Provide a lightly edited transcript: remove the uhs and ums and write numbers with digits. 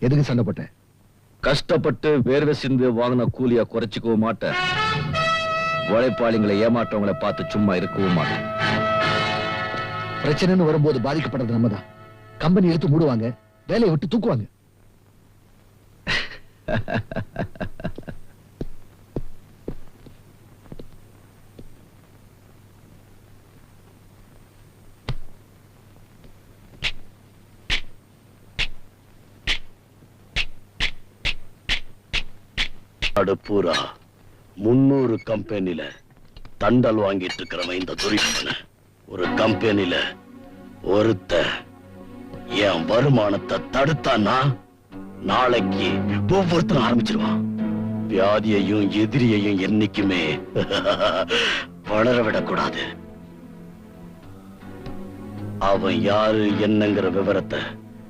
எதுக்கு சண்டை போட்ட? கஷ்டப்பட்டு வேர்வை சிந்து வாங்கின கூலியா குறைச்சிக்கவும் மாட்டேன். உழைப்பாளிகளை ஏமாற்றவங்களை பார்த்து சும்மா இருக்கவும் மாட்டேன். பிரச்சனைன்னு வரும்போது பாதிக்கப்படுறது நம்ம தான். கம்பெனி எடுத்து மூடுவாங்க, வேலையை விட்டு தூக்குவாங்க. பூரா 300 கம்பெனில தண்டல் வாங்கிட்டு இருக்கிறவன் இந்த துரிப்பன. ஒரு கம்பெனில ஒருத்த என் வருமானத்தை தடுத்தான்னா நாளைக்கு ஒவ்வொருத்தரும் ஆரம்பிச்சிருவான். வியாதியையும் எதிரியையும் என்னைக்குமே வளர விடக்கூடாது. அவன் யாரு என்னங்கிற விவரத்தை